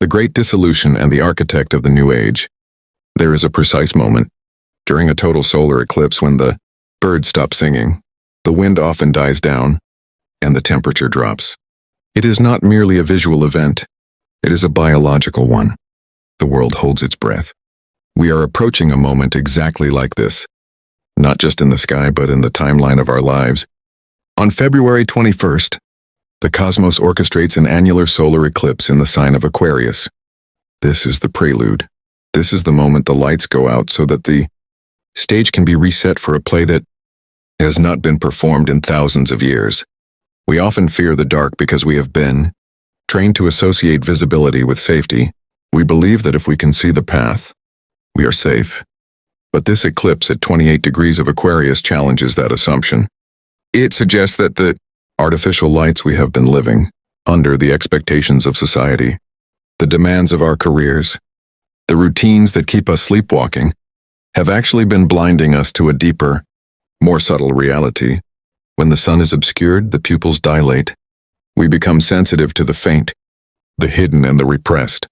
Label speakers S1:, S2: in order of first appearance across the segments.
S1: the great dissolution and the architect of the new age. There is a precise moment, during a total solar eclipse, when the birds stop singing, the wind often dies down, and the temperature drops. It is not merely a visual event, it is a biological one. The world holds its breath. We are approaching a moment exactly like this, not just in the sky but in the timeline of our lives. On February 21st, the cosmos orchestrates an annular solar eclipse in the sign of Aquarius. This is the prelude. This is the moment the lights go out so that the stage can be reset for a play that has not been performed in thousands of years. We often fear the dark because we have been trained to associate visibility with safety. We believe that if we can see the path, we are safe. But this eclipse at 28 degrees of Aquarius challenges that assumption. It suggests that the artificial lights we have been living under, the expectations of society, the demands of our careers, the routines that keep us sleepwalking, have actually been blinding us to a deeper, more subtle reality. When the sun is obscured, the pupils dilate. We become sensitive to the faint, the hidden, and the repressed.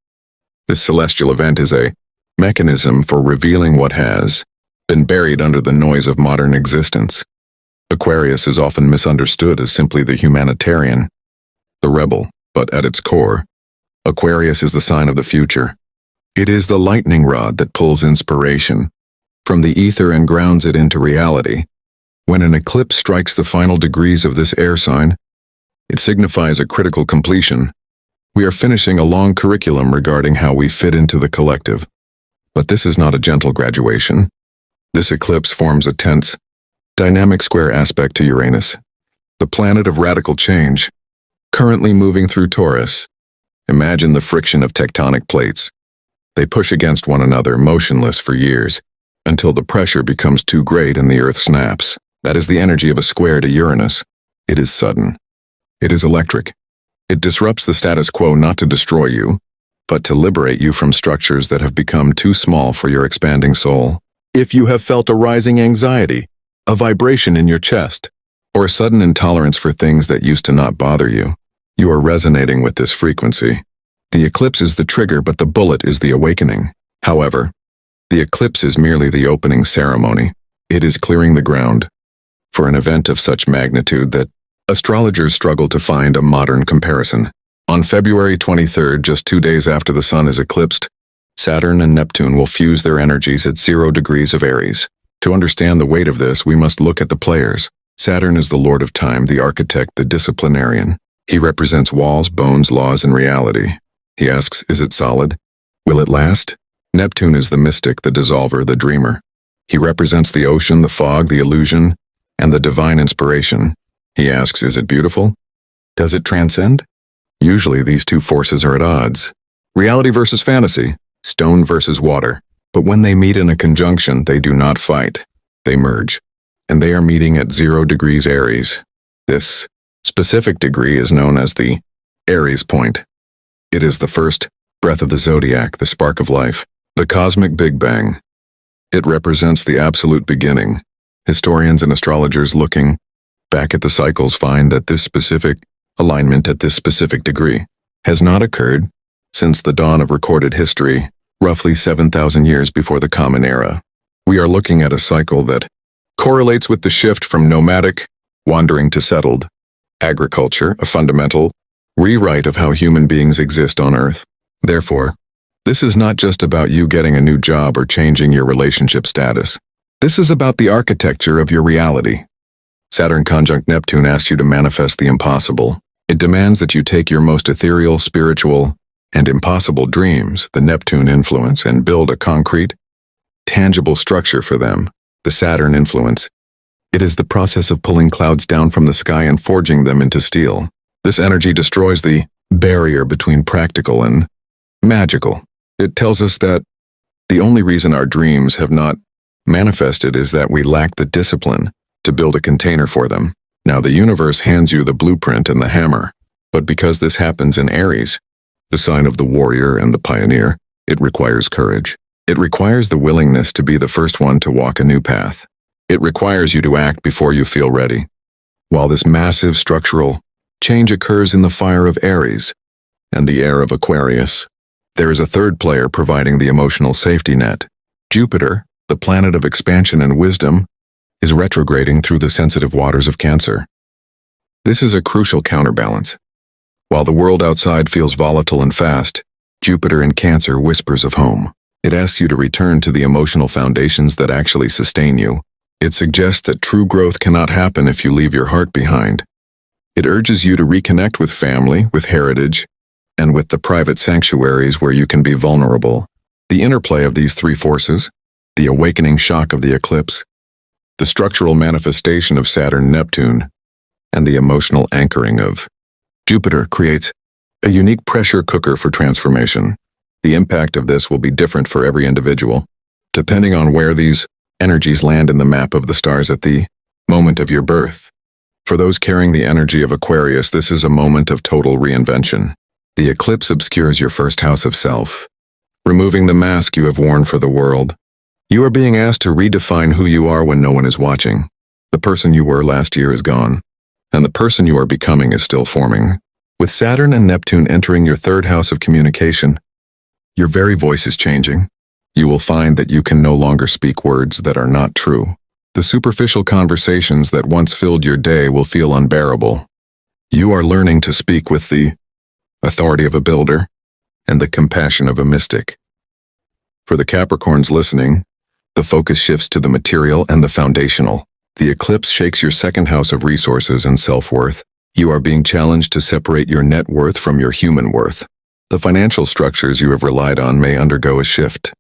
S1: This celestial event is a mechanism for revealing what has been buried under the noise of modern existence. Aquarius is often misunderstood as simply the humanitarian, the rebel, but at its core, Aquarius is the sign of the future. It is the lightning rod that pulls inspiration from the ether and grounds it into reality. When an eclipse strikes the final degrees of this air sign, it signifies a critical completion. We are finishing a long curriculum regarding how we fit into the collective. But this is not a gentle graduation. This eclipse forms a tense, dynamic square aspect to Uranus, the planet of radical change, currently moving through Taurus. Imagine the friction of tectonic plates. They push against one another, motionless for years, until the pressure becomes too great and the Earth snaps. That is the energy of a square to Uranus. It is sudden. It is electric. It disrupts the status quo not to destroy you, but to liberate you from structures that have become too small for your expanding soul. If you have felt a rising anxiety, a vibration in your chest, or a sudden intolerance for things that used to not bother you, you are resonating with this frequency. The eclipse is the trigger, but the bullet is the awakening. However, the eclipse is merely the opening ceremony. It is clearing the ground for an event of such magnitude that astrologers struggle to find a modern comparison. On February 23rd, just 2 days after the sun is eclipsed, Saturn and Neptune will fuse their energies at 0 degrees of Aries. To understand the weight of this, we must look at the players. Saturn is the lord of time, the architect, the disciplinarian. He represents walls, bones, laws, and reality. He asks, is it solid? Will it last? Neptune is the mystic, the dissolver, the dreamer. He represents the ocean, the fog, the illusion, and the divine inspiration. He asks, is it beautiful? Does it transcend? Usually these two forces are at odds. Reality versus fantasy, stone versus water. But when they meet in a conjunction, they do not fight. They merge. And they are meeting at 0 degrees Aries. This specific degree is known as the Aries point. It is the first breath of the zodiac, the spark of life, the cosmic Big Bang. It represents the absolute beginning. Historians and astrologers looking back at the cycles find that this specific alignment at this specific degree has not occurred since the dawn of recorded history, roughly 7,000 years before the Common Era. We are looking at a cycle that correlates with the shift from nomadic, wandering to settled agriculture, a fundamental rewrite of how human beings exist on Earth. Therefore, this is not just about you getting a new job or changing your relationship status. This is about the architecture of your reality. Saturn conjunct Neptune asks you to manifest the impossible. It demands that you take your most ethereal, spiritual, and impossible dreams, the Neptune influence, and build a concrete, tangible structure for them, the Saturn influence. It is the process of pulling clouds down from the sky and forging them into steel. This energy destroys the barrier between practical and magical. It tells us that the only reason our dreams have not manifested is that we lack the discipline to build a container for them. Now the universe hands you the blueprint and the hammer, but because this happens in Aries, the sign of the warrior and the pioneer, it requires courage. It requires the willingness to be the first one to walk a new path. It requires you to act before you feel ready. While this massive structural change occurs in the fire of Aries and the air of Aquarius, There is a third player providing the emotional safety net. Jupiter, the planet of expansion and wisdom, is retrograding through the sensitive waters of Cancer. This is a crucial counterbalance. While the world outside feels volatile and fast, Jupiter in Cancer whispers of home. It asks you to return to the emotional foundations that actually sustain you. It suggests that true growth cannot happen if you leave your heart behind. It urges you to reconnect with family, with heritage, and with the private sanctuaries where you can be vulnerable. The interplay of these three forces, the awakening shock of the eclipse, the structural manifestation of Saturn-Neptune, and the emotional anchoring of Jupiter creates a unique pressure cooker for transformation. The impact of this will be different for every individual, depending on where these energies land in the map of the stars at the moment of your birth. For those carrying the energy of Aquarius, this is a moment of total reinvention. The eclipse obscures your first house of self, removing the mask you have worn for the world. You are being asked to redefine who you are when no one is watching. The person you were last year is gone, and the person you are becoming is still forming. With Saturn and Neptune entering your third house of communication, your very voice is changing. You will find that you can no longer speak words that are not true. The superficial conversations that once filled your day will feel unbearable. You are learning to speak with the authority of a builder and the compassion of a mystic. For the Capricorns listening, the focus shifts to the material and the foundational. The eclipse shakes your second house of resources and self-worth. You are being challenged to separate your net worth from your human worth. The financial structures you have relied on may undergo a shift,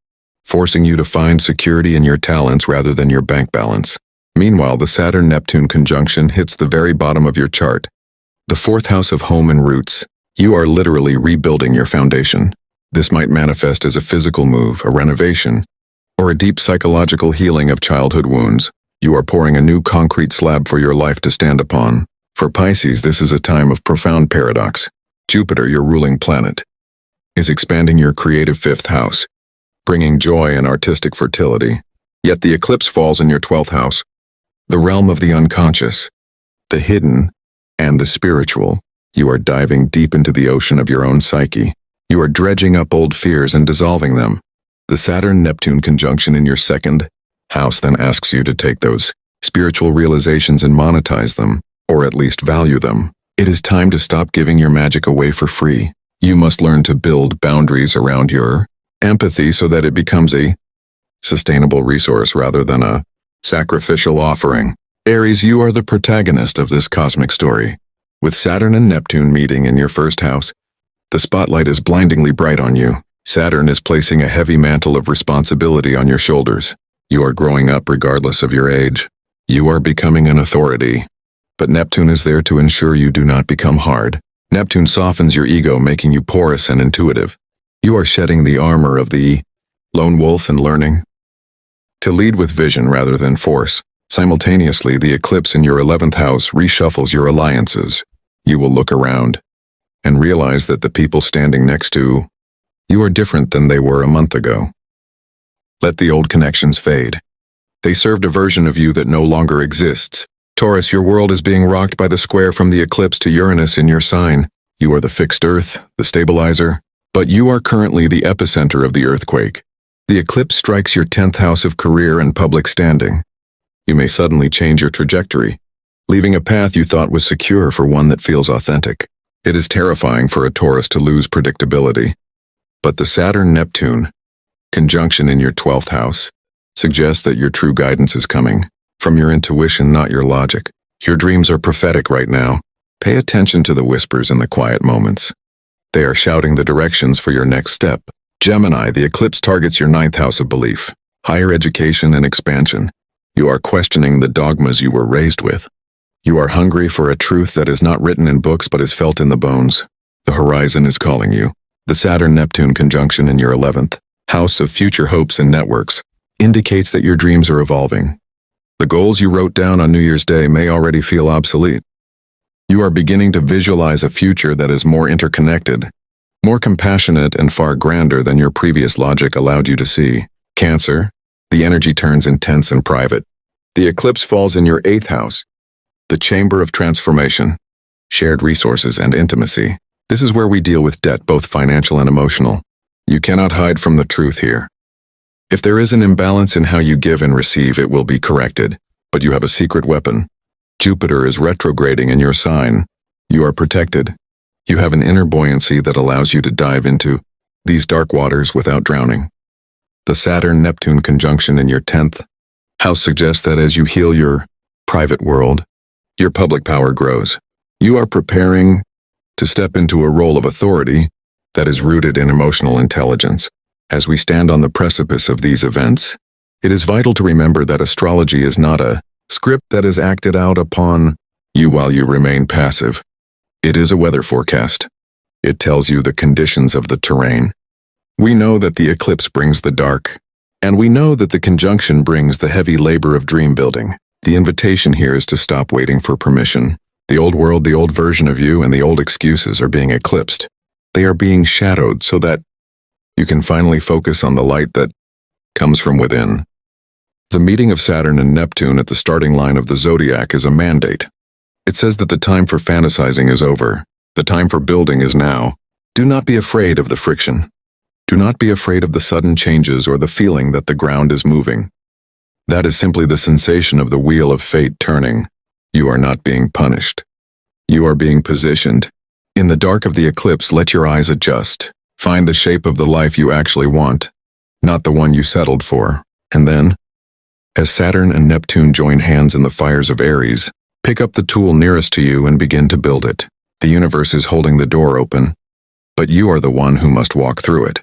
S1: forcing you to find security in your talents rather than your bank balance. Meanwhile, the Saturn-Neptune conjunction hits the very bottom of your chart, the fourth house of home and roots. You are literally rebuilding your foundation. This might manifest as a physical move, a renovation, or a deep psychological healing of childhood wounds. You are pouring a new concrete slab for your life to stand upon. For Pisces, this is a time of profound paradox. Jupiter, your ruling planet, is expanding your creative fifth house, bringing joy and artistic fertility. Yet the eclipse falls in your 12th house, the realm of the unconscious, the hidden, and the spiritual. You are diving deep into the ocean of your own psyche. You are dredging up old fears and dissolving them. The Saturn-Neptune conjunction in your second house then asks you to take those spiritual realizations and monetize them, or at least value them. It is time to stop giving your magic away for free. You must learn to build boundaries around your empathy so that it becomes a sustainable resource rather than a sacrificial offering. Aries, you are the protagonist of this cosmic story. With Saturn and Neptune meeting in your first house, the spotlight is blindingly bright on you. Saturn is placing a heavy mantle of responsibility on your shoulders. You are growing up regardless of your age. You are becoming an authority. But Neptune is there to ensure you do not become hard. Neptune softens your ego, making you porous and intuitive. You are shedding the armor of the lone wolf and learning to lead with vision rather than force. Simultaneously, the eclipse in your 11th house reshuffles your alliances. You will look around and realize that the people standing next to you are different than they were a month ago. Let the old connections fade. They served a version of you that no longer exists. Taurus, your world is being rocked by the square from the eclipse to Uranus in your sign. You are the fixed earth, the stabilizer, but you are currently the epicenter of the earthquake. The eclipse strikes your 10th house of career and public standing. You may suddenly change your trajectory, leaving a path you thought was secure for one that feels authentic. It is terrifying for a Taurus to lose predictability. But the Saturn-Neptune conjunction in your 12th house suggests that your true guidance is coming from your intuition, not your logic. Your dreams are prophetic right now. Pay attention to the whispers in the quiet moments. They are shouting the directions for your next step. Gemini, the eclipse targets your 9th house of belief, higher education and expansion. You are questioning the dogmas you were raised with. You are hungry for a truth that is not written in books but is felt in the bones. The horizon is calling you. The Saturn-Neptune conjunction in your 11th house of future hopes and networks indicates that your dreams are evolving. The goals you wrote down on New Year's Day may already feel obsolete. You are beginning to visualize a future that is more interconnected, more compassionate, and far grander than your previous logic allowed you to see. Cancer, the energy turns intense and private. The eclipse falls in your 8th house, the chamber of transformation, shared resources, and intimacy. This is where we deal with debt, both financial and emotional. You cannot hide from the truth here. If there is an imbalance in how you give and receive, it will be corrected, but you have a secret weapon. Jupiter is retrograding in your sign. You are protected. You have an inner buoyancy that allows you to dive into these dark waters without drowning. The Saturn-Neptune conjunction in your 10th house suggests that as you heal your private world, your public power grows. You are preparing to step into a role of authority that is rooted in emotional intelligence. As we stand on the precipice of these events, it is vital to remember that astrology is not a script that is acted out upon you while you remain passive. It is a weather forecast. It tells you the conditions of the terrain. We know that the eclipse brings the dark, and we know that the conjunction brings the heavy labor of dream building. The invitation here is to stop waiting for permission. The old world, the old version of you, and the old excuses are being eclipsed. They are being shadowed so that you can finally focus on the light that comes from within. The meeting of Saturn and Neptune at the starting line of the zodiac is a mandate. It says that the time for fantasizing is over. The time for building is now. Do not be afraid of the friction. Do not be afraid of the sudden changes or the feeling that the ground is moving. That is simply the sensation of the wheel of fate turning. You are not being punished. You are being positioned. In the dark of the eclipse, let your eyes adjust. Find the shape of the life you actually want, not the one you settled for. And then, as Saturn and Neptune join hands in the fires of Aries, pick up the tool nearest to you and begin to build it. The universe is holding the door open, but you are the one who must walk through it.